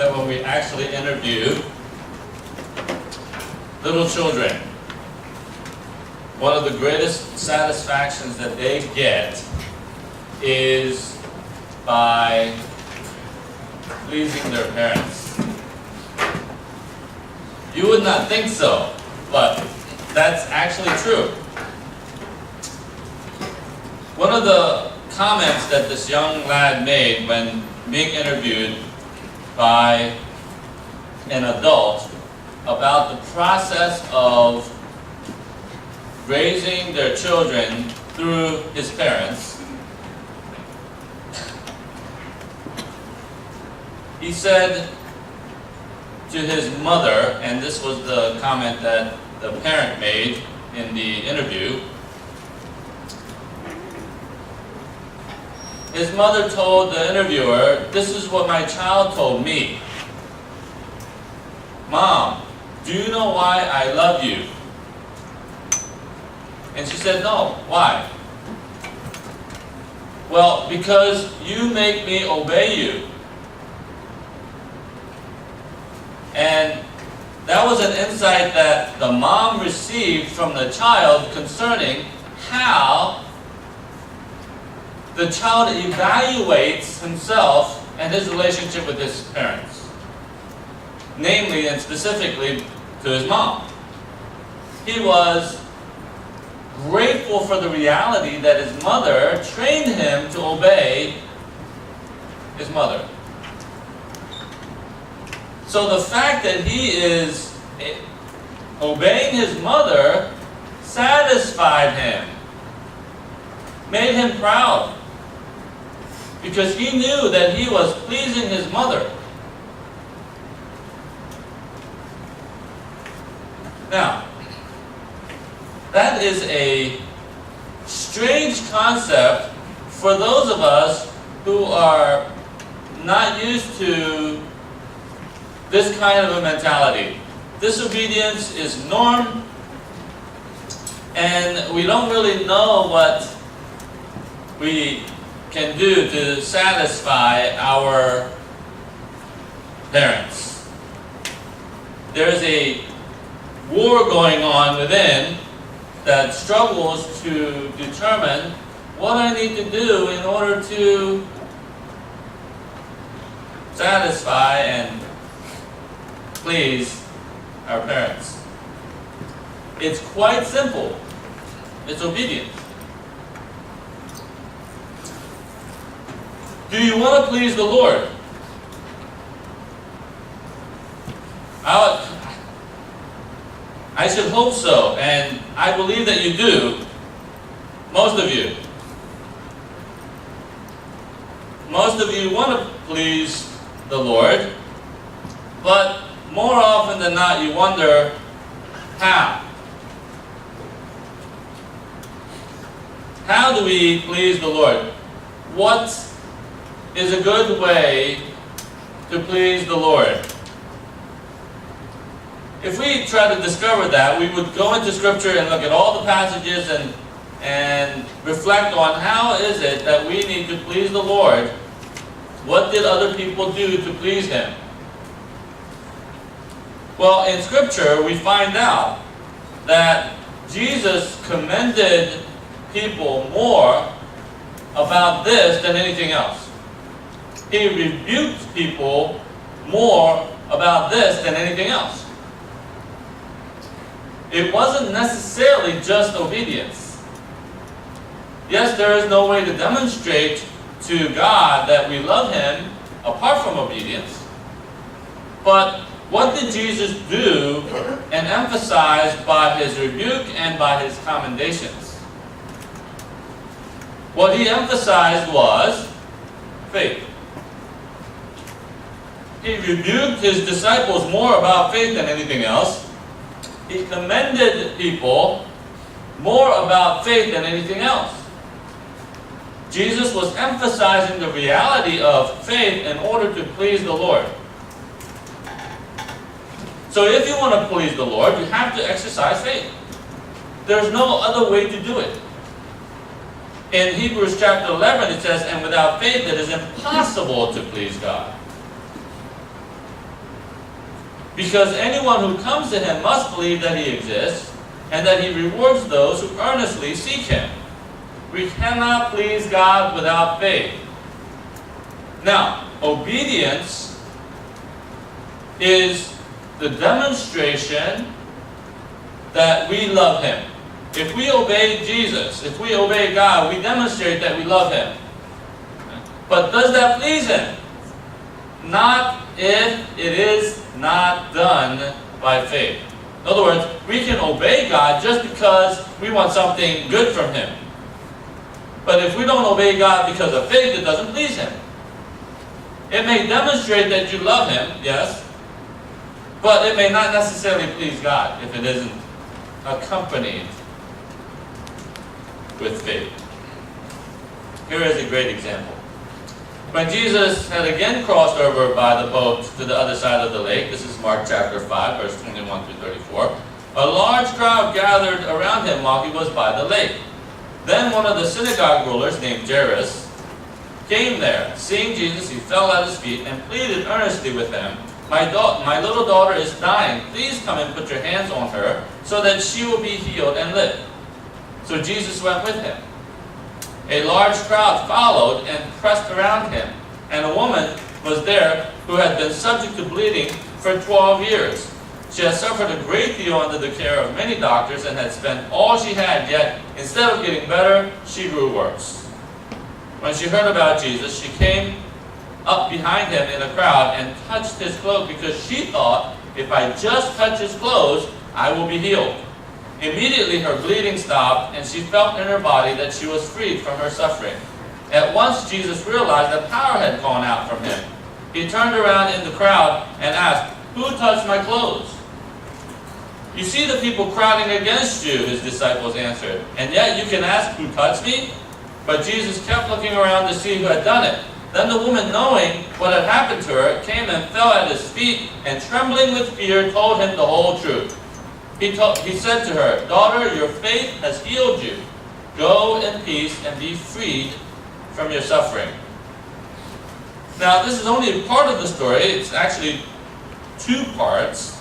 that when we actually interview little children, one of the greatest satisfactions that they get is by pleasing their parents. You would not think so, but that's actually true. One of the comments that this young lad made when being interviewed by an adult about the process of raising their children through his parents, he said to his mother, and this was the comment that the parent made in the interview, his mother told the interviewer, "This is what my child told me. Mom, do you know why I love you?" And she said, "No, why?" "Well, because you make me obey you." And that was an insight that the mom received from the child concerning how the child evaluates himself and his relationship with his parents. Namely and specifically to his mom. He was grateful for the reality that his mother trained him to obey his mother. So the fact that he is obeying his mother satisfied him, made him proud, because he knew that he was pleasing his mother. Now, that is a strange concept for those of us who are not used to this kind of a mentality. Disobedience is norm, and we don't really know what we can do to satisfy our parents. There's a war going on within that struggles to determine what I need to do in order to satisfy and please our parents. It's quite simple. It's obedience. Do you want to please the Lord? I should hope so, and I believe that you do. Most of you. Most of you want to please the Lord, but more often than not you wonder how. How do we please the Lord? What is a good way to please the Lord? If we try to discover that, we would go into Scripture and look at all the passages and reflect on how is it that we need to please the Lord. What did other people do to please Him? Well, in Scripture we find out that Jesus commended people more about this than anything else. He rebuked people more about this than anything else. It wasn't necessarily just obedience. Yes, there is no way to demonstrate to God that we love Him apart from obedience. But what did Jesus do and emphasize by His rebuke and by His commendations? What He emphasized was faith. He rebuked His disciples more about faith than anything else. He commended people more about faith than anything else. Jesus was emphasizing the reality of faith in order to please the Lord. So if you want to please the Lord, you have to exercise faith. There's no other way to do it. In Hebrews chapter 11 it says, "And without faith it is impossible to please God." Because anyone who comes to him must believe that he exists, and that he rewards those who earnestly seek him. We cannot please God without faith. Now, obedience is the demonstration that we love him. If we obey Jesus, if we obey God, we demonstrate that we love him. But does that please him? Not if it is not done by faith. In other words, we can obey God just because we want something good from him. But if we don't obey God because of faith, it doesn't please him. It may demonstrate that you love him, yes, but it may not necessarily please God if it isn't accompanied with faith. Here is a great example. When Jesus had again crossed over by the boat to the other side of the lake, this is Mark chapter 5, verse 21 through 34, a large crowd gathered around him while he was by the lake. Then one of the synagogue rulers named Jairus came there. Seeing Jesus, he fell at his feet and pleaded earnestly with him, My little daughter is dying. Please come and put your hands on her so that she will be healed and live. So Jesus went with him. A large crowd followed and pressed around him, and a woman was there who had been subject to bleeding for 12 years. She had suffered a great deal under the care of many doctors and had spent all she had, yet instead of getting better, she grew worse. When she heard about Jesus, she came up behind him in a crowd and touched his cloak because she thought, if I just touch his clothes, I will be healed. Immediately her bleeding stopped, and she felt in her body that she was freed from her suffering. At once Jesus realized that power had gone out from him. He turned around in the crowd and asked, Who touched my clothes? You see the people crowding against you, his disciples answered, and yet you can ask, Who touched me? But Jesus kept looking around to see who had done it. Then the woman, knowing what had happened to her, came and fell at his feet, and trembling with fear, told him the whole truth. He said to her, Daughter, your faith has healed you. Go in peace and be freed from your suffering. Now, this is only part of the story. It's actually two parts.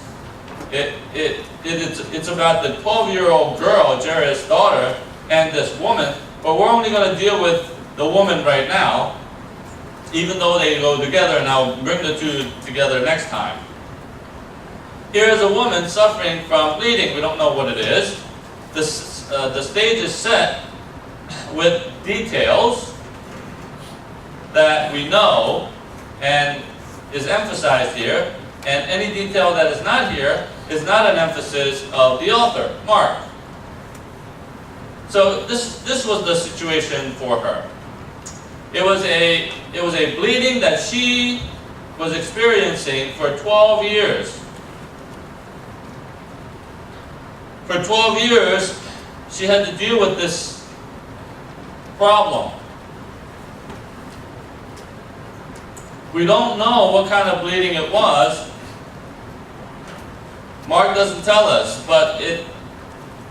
It's about the 12-year-old girl, Jairus' daughter, and this woman. But we're only going to deal with the woman right now, even though they go together, and I'll bring the two together next time. Here is a woman suffering from bleeding. We don't know what it is. The stage is set with details that we know and is emphasized here, and any detail that is not here is not an emphasis of the author, Mark. So this was the situation for her. It was a bleeding that she was experiencing for 12 years. For 12 years, she had to deal with this problem. We don't know what kind of bleeding it was. Mark doesn't tell us, but it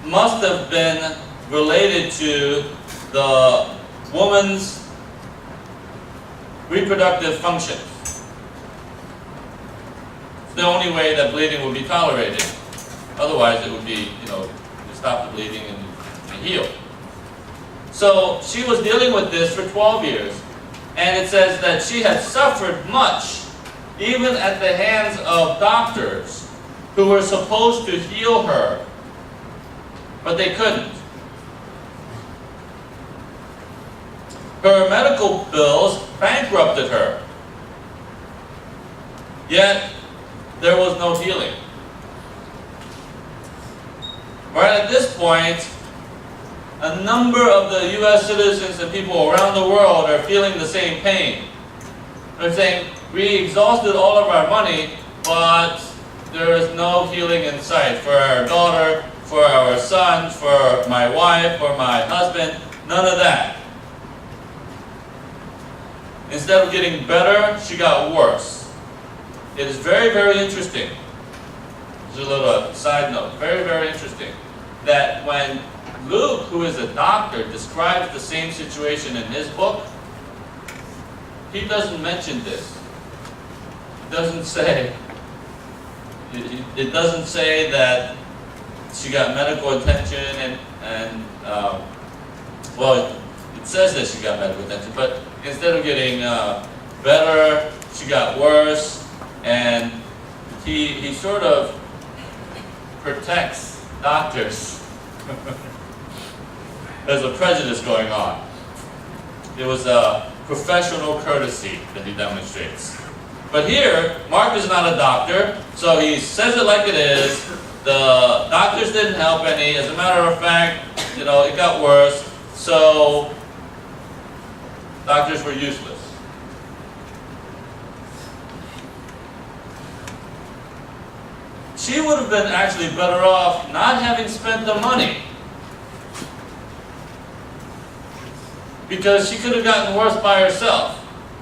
must have been related to the woman's reproductive functions. It's the only way that bleeding would be tolerated. Otherwise, it would be, you stop the bleeding and heal. So she was dealing with this for 12 years. And it says that she had suffered much, even at the hands of doctors who were supposed to heal her. But they couldn't. Her medical bills bankrupted her. Yet, there was no healing. Right at this point, a number of the U.S. citizens and people around the world are feeling the same pain. They're saying, we exhausted all of our money, but there is no healing in sight for our daughter, for our son, for my wife, for my husband, none of that. Instead of getting better, she got worse. It is very, very interesting. Just a little side note, very, very interesting, that when Luke, who is a doctor, describes the same situation in his book, he doesn't mention this. He doesn't say, it doesn't say that she got medical attention well, it says that she got medical attention, but instead of getting better, she got worse, and he sort of protects doctors. There's a prejudice going on. It was a professional courtesy that he demonstrates. But here, Mark is not a doctor, so he says it like it is. The doctors didn't help any. As a matter of fact, it got worse. So, doctors were useless. She would have been actually better off not having spent the money, because she could have gotten worse by herself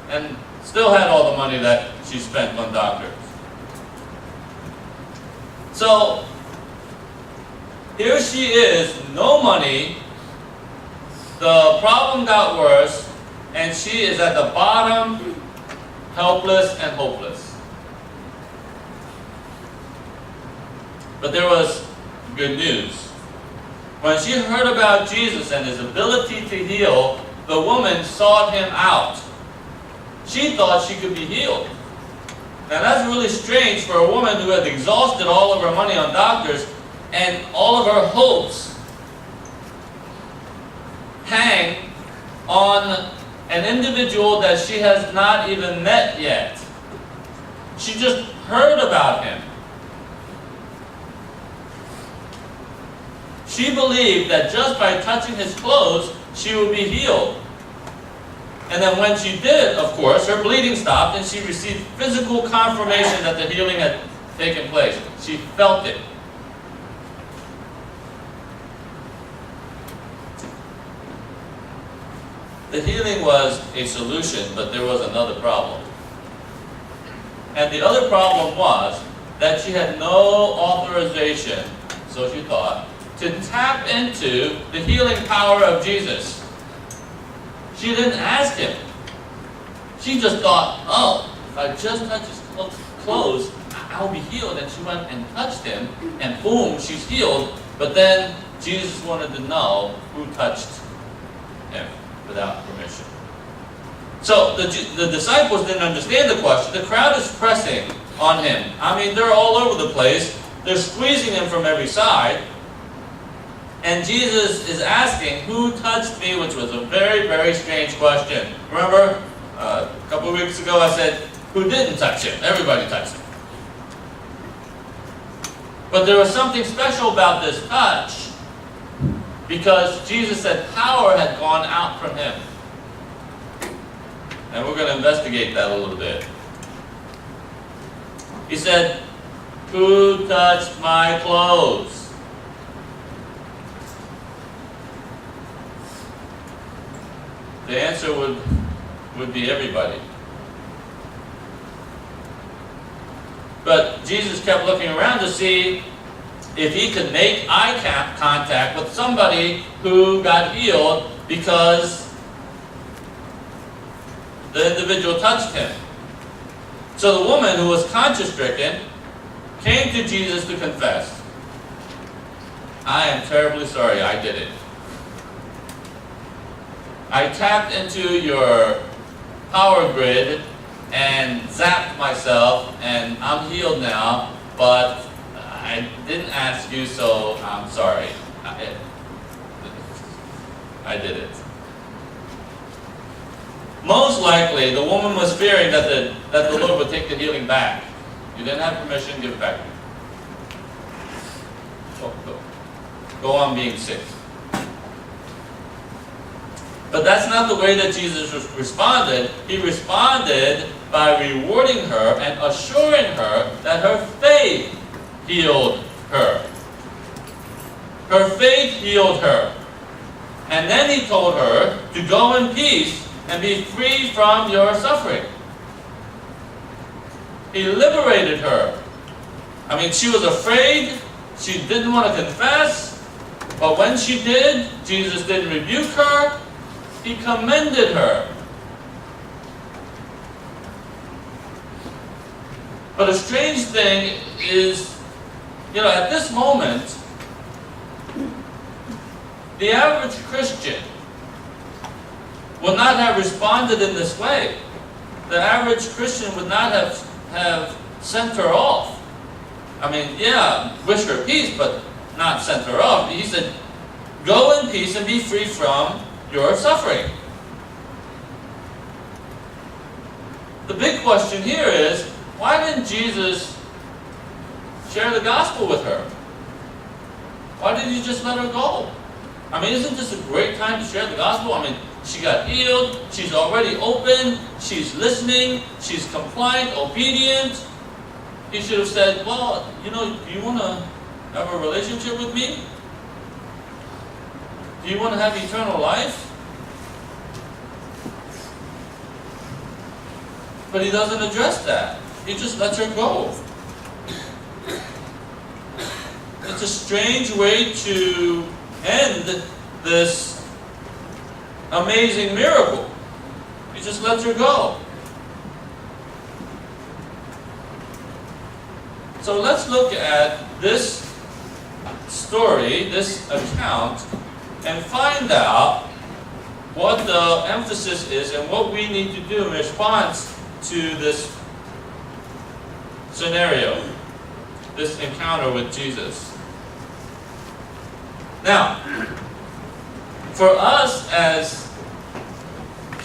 and still had all the money that she spent on doctors. So, here she is, no money, the problem got worse, and she is at the bottom, helpless and hopeless. But there was good news. When she heard about Jesus and his ability to heal, the woman sought him out. She thought she could be healed. Now that's really strange for a woman who had exhausted all of her money on doctors, and all of her hopes hang on an individual that she has not even met yet. She just heard about him. She believed that just by touching his clothes, she would be healed. And then when she did, of course, her bleeding stopped and she received physical confirmation that the healing had taken place. She felt it. The healing was a solution, but there was another problem. And the other problem was that she had no authorization, so she thought, to tap into the healing power of Jesus. She didn't ask him. She just thought, oh, if I just touch his clothes, I'll be healed. And she went and touched him, and boom, she's healed. But then Jesus wanted to know who touched him without permission. So the disciples didn't understand the question. The crowd is pressing on him. I mean, they're all over the place. They're squeezing him from every side. And Jesus is asking, who touched me? Which was a very, very strange question. Remember, a couple of weeks ago I said, who didn't touch him? Everybody touched him. But there was something special about this touch, because Jesus said power had gone out from him. And we're going to investigate that a little bit. He said, who touched my clothes? The answer would be everybody. But Jesus kept looking around to see if he could make eye contact with somebody who got healed because the individual touched him. So the woman, who was conscience-stricken, came to Jesus to confess, I am terribly sorry, I did it. I tapped into your power grid and zapped myself, and I'm healed now, but I didn't ask you, so I'm sorry. I did it. Most likely, the woman was fearing that the Lord would take the healing back. You didn't have permission, give it back. Go on being sick. But that's not the way that Jesus responded. He responded by rewarding her and assuring her that her faith healed her. Her faith healed her. And then he told her to go in peace and be free from your suffering. He liberated her. I mean, she was afraid. She didn't want to confess. But when she did, Jesus didn't rebuke her. He commended her. But a strange thing is, at this moment, the average Christian would not have responded in this way. The average Christian would not have sent her off. I mean, wish her peace, but not sent her off. He said, go in peace and be free from your suffering. The big question here is, why didn't Jesus share the gospel with her? Why didn't he just let her go? I mean, isn't this a great time to share the gospel? I mean, she got healed, she's already open, she's listening, she's compliant, obedient. He should have said, well, do you want to have a relationship with me? Do you want to have eternal life? But he doesn't address that. He just lets her go. It's a strange way to end this amazing miracle. He just lets her go. So let's look at this story, this account, and find out what the emphasis is and what we need to do in response to this scenario, this encounter with Jesus. Now, for us as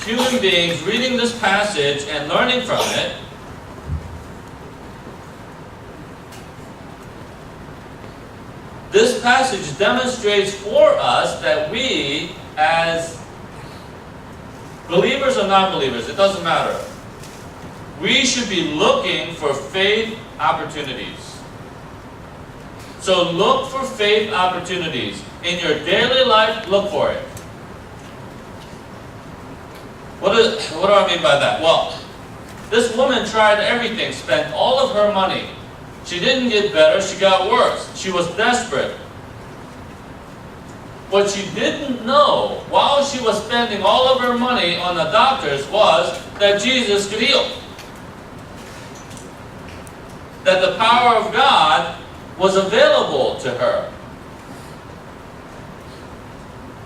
human beings reading this passage and learning from it, this passage demonstrates for us that we, as believers or non-believers, it doesn't matter, we should be looking for faith opportunities. So look for faith opportunities. In your daily life, look for it. What do I mean by that? Well, this woman tried everything, spent all of her money. She didn't get better, she got worse. She was desperate. What she didn't know while she was spending all of her money on the doctors was that Jesus could heal. That the power of God was available to her.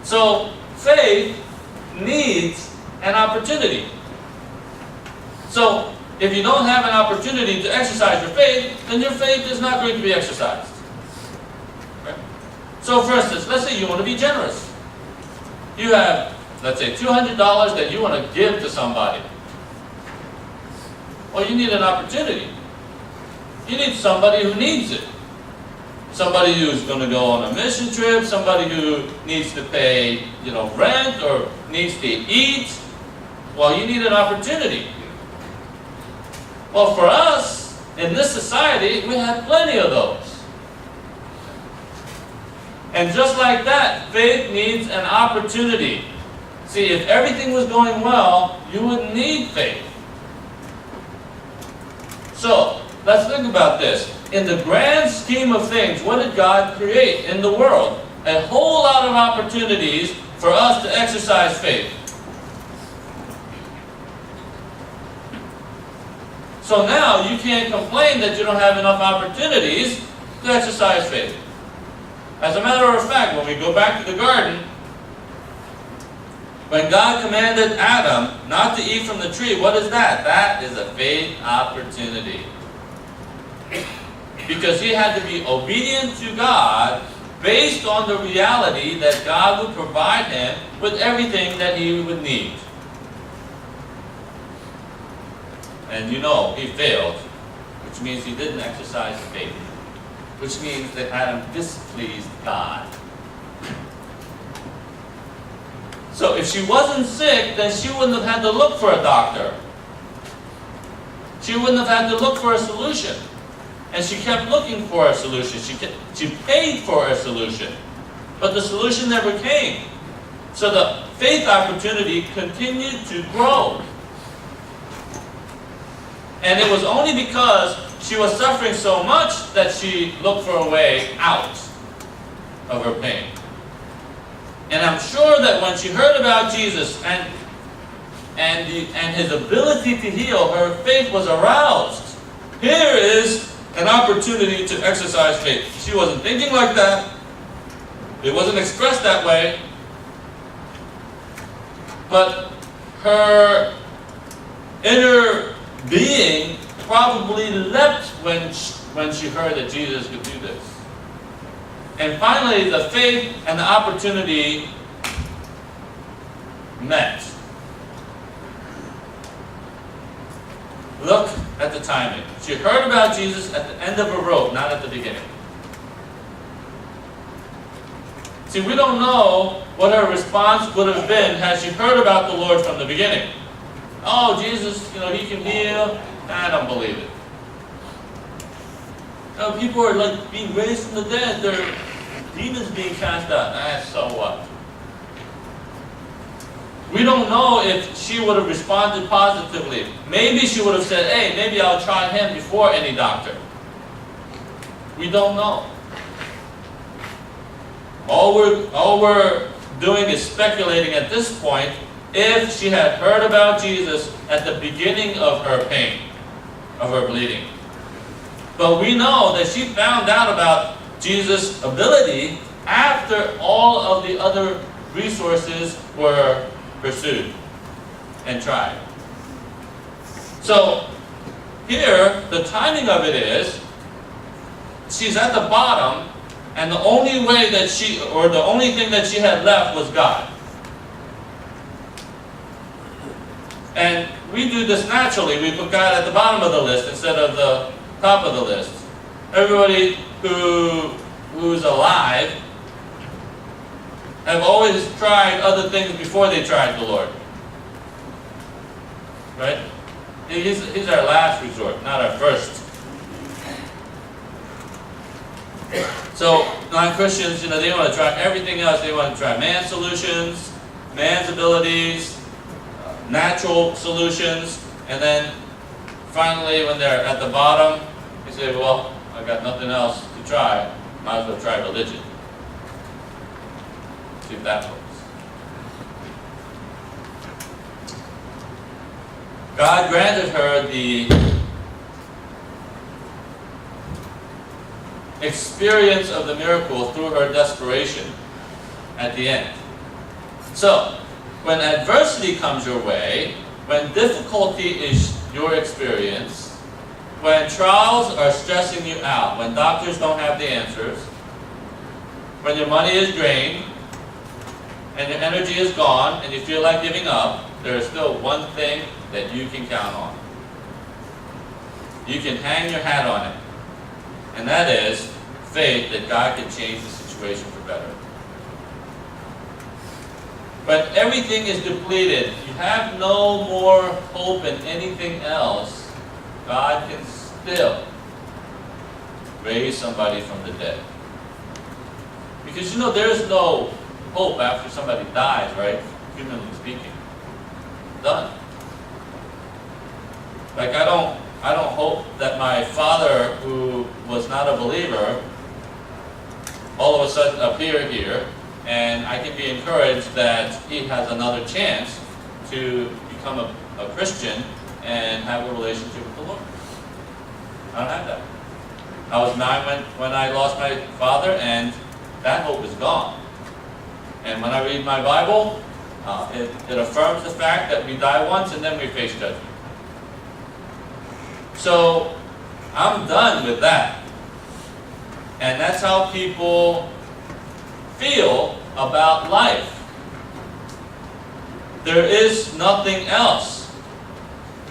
So faith needs an opportunity. So if you don't have an opportunity to exercise your faith, then your faith is not going to be exercised. Okay? So for instance, let's say you want to be generous. You have, let's say, $200 that you want to give to somebody. Well, you need an opportunity. You need somebody who needs it. Somebody who's going to go on a mission trip, somebody who needs to pay, rent or needs to eat. Well, you need an opportunity. Well, for us, in this society, we have plenty of those. And just like that, faith needs an opportunity. See, if everything was going well, you wouldn't need faith. So, let's think about this. In the grand scheme of things, what did God create in the world? A whole lot of opportunities for us to exercise faith. So now you can't complain that you don't have enough opportunities to exercise faith. As a matter of fact, when we go back to the garden, when God commanded Adam not to eat from the tree, what is that? That is a faith opportunity. Because he had to be obedient to God based on the reality that God would provide him with everything that he would need. And he failed, which means he didn't exercise faith, which means that Adam displeased God. So if she wasn't sick, then she wouldn't have had to look for a doctor. She wouldn't have had to look for a solution. And she kept looking for a solution. She paid for a solution. But the solution never came. So the faith opportunity continued to grow. And it was only because she was suffering so much that she looked for a way out of her pain. And I'm sure that when she heard about Jesus and his ability to heal, her faith was aroused. Here opportunity to exercise faith. She wasn't thinking like that. It wasn't expressed that way. But her inner being probably leapt when she heard that Jesus could do this. And finally, the faith and the opportunity met. Look at the timing. She heard about Jesus at the end of a rope, not at the beginning. See, we don't know what her response would have been had she heard about the Lord from the beginning. Oh, Jesus, He can heal. I don't believe it. People are like being raised from the dead. There are demons being cast out. So what? We don't know if she would have responded positively. Maybe she would have said, hey, maybe I'll try him before any doctor. We don't know. All we're doing is speculating at this point if she had heard about Jesus at the beginning of her pain, of her bleeding. But we know that she found out about Jesus' ability after all of the other resources were pursued and tried. So here, the timing of it is, she's at the bottom, and the only way that the only thing that she had left was God. And we do this naturally. We put God at the bottom of the list instead of the top of the list. Everybody who's alive have always tried other things before they tried the Lord. Right? He's our last resort, not our first. So non-Christians, they want to try everything else. They want to try man's solutions, man's abilities, natural solutions, and then finally when they're at the bottom, they say, well, I got nothing else to try. Might as well try religion. See if that works. God granted her the experience of the miracle through her desperation at the end. So, when adversity comes your way, when difficulty is your experience, when trials are stressing you out, when doctors don't have the answers, when your money is drained, and your energy is gone, and you feel like giving up, there is still one thing that you can count on. You can hang your hat on it. And that is faith that God can change the situation for better. When everything is depleted, you have no more hope in anything else, God can still raise somebody from the dead. Because there is no hope after somebody dies, right? Humanly speaking. Done. Like I don't hope that my father, who was not a believer, all of a sudden appear here, and I can be encouraged that he has another chance to become a Christian and have a relationship with the Lord. I don't have that. I was 9 when I lost my father, and that hope is gone. And when I read my Bible, it affirms the fact that we die once and then we face judgment. So, I'm done with that. And that's how people feel about life. There is nothing else.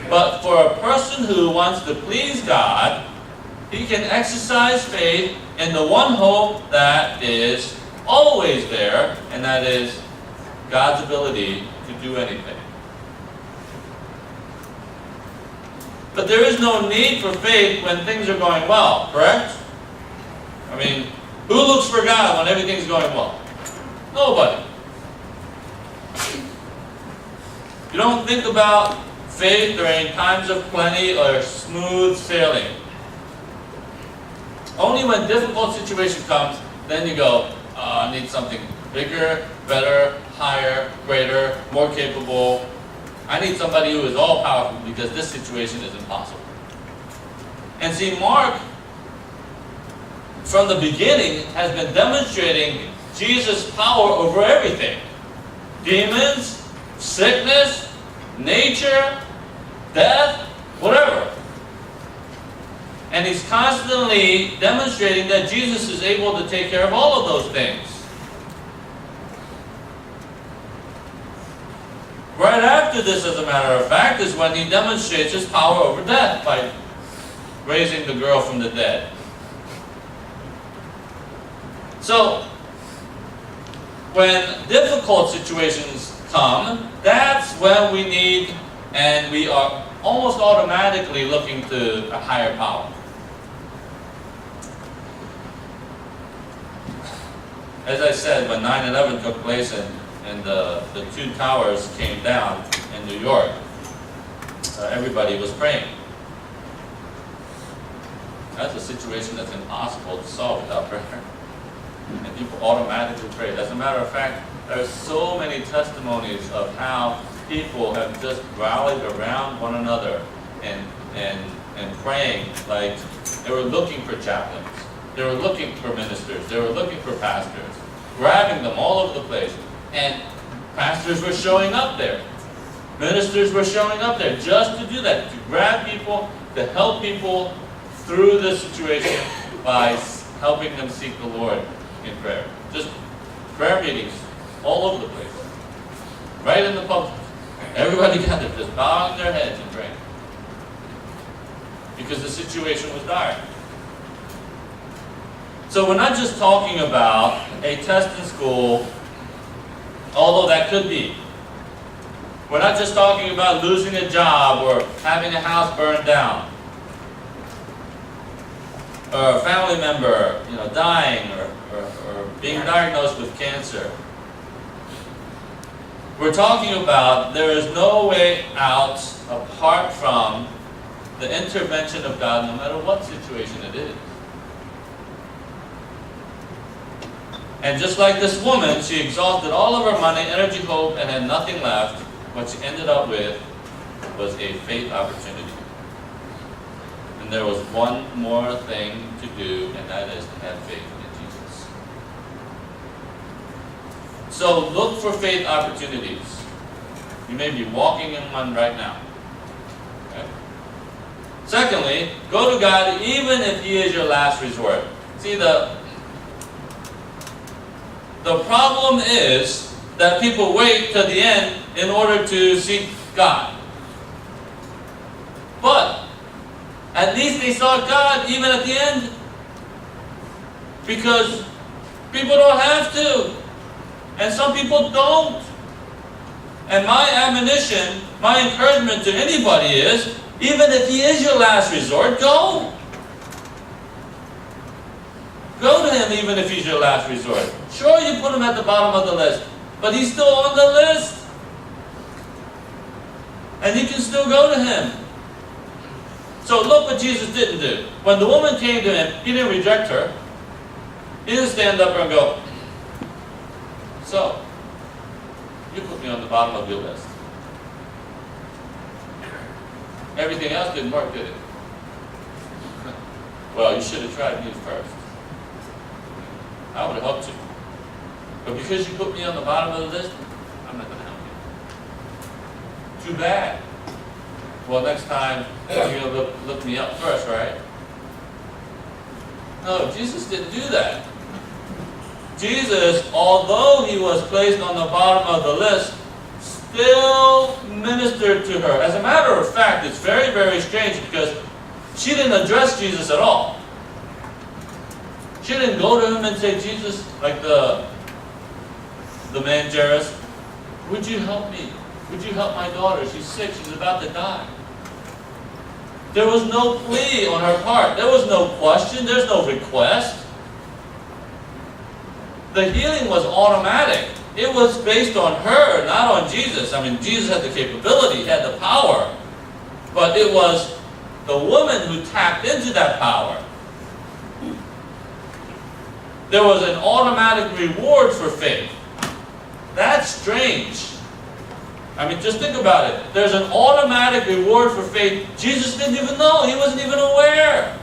But for a person who wants to please God, he can exercise faith in the one hope that is always there, and that is God's ability to do anything. But there is no need for faith when things are going well, correct? I mean, who looks for God when everything's going well? Nobody. You don't think about faith during times of plenty or smooth sailing. Only when difficult situation comes, then you go, I need something bigger, better, higher, greater, more capable. I need somebody who is all-powerful because this situation is impossible. And see, Mark from the beginning, has been demonstrating Jesus' power over everything. Demons, sickness, nature, death, whatever. And he's constantly demonstrating that Jesus is able to take care of all of those things. Right after this, as a matter of fact, is when he demonstrates his power over death by raising the girl from the dead. So, when difficult situations come, that's when we need, and we are almost automatically looking to a higher power. As I said, when 9/11 took place and the two towers came down in New York, everybody was praying. That's a situation that's impossible to solve without prayer. And people automatically pray. As a matter of fact, there are so many testimonies of how people have just rallied around one another and praying, like they were looking for chaplains, they were looking for ministers, they were looking for pastors, grabbing them all over the place. And pastors were showing up there. Ministers were showing up there just to do that, to grab people, to help people through this situation by helping them seek the Lord in prayer. Just prayer meetings all over the place. Right in the public. Everybody gathered, just bowing their heads and praying. Because the situation was dire. So we're not just talking about a test in school, although that could be. We're not just talking about losing a job or having a house burned down, or a family member, dying or being diagnosed with cancer. We're talking about there is no way out apart from the intervention of God, no matter what situation it is. And just like this woman, she exhausted all of her money, energy, hope, and had nothing left. What she ended up with was a faith opportunity. And there was one more thing to do, and that is to have faith in Jesus. So look for faith opportunities. You may be walking in one right now. Okay? Secondly, go to God even if He is your last resort. See, the problem is that people wait till the end in order to seek God. But at least they sought God even at the end. Because people don't have to. And some people don't. And my admonition, my encouragement to anybody is, even if He is your last resort, go. Go to Him even if He's your last resort. Sure, you put Him at the bottom of the list, but He's still on the list. And you can still go to Him. So look what Jesus didn't do. When the woman came to Him, He didn't reject her. He didn't stand up and go, "So, you put me on the bottom of your list." Everything else didn't work, did it? Well, you should have tried me first. I would have helped you. But because you put me on the bottom of the list, I'm not going to help you. Too bad. Well, next time, you're going to look me up first, right? No, Jesus didn't do that. Jesus, although He was placed on the bottom of the list, still ministered to her. As a matter of fact, it's very, very strange because she didn't address Jesus at all. She didn't go to Him and say, "Jesus," like the man Jairus, "would you help me? Would you help my daughter? She's sick. She's about to die." There was no plea on her part. There was no question. There's no request. The healing was automatic. It was based on her, not on Jesus. I mean, Jesus had the capability, He had the power. But it was the woman who tapped into that power. There was an automatic reward for faith. That's strange. I mean, just think about it. There's an automatic reward for faith. Jesus didn't even know. He wasn't even aware.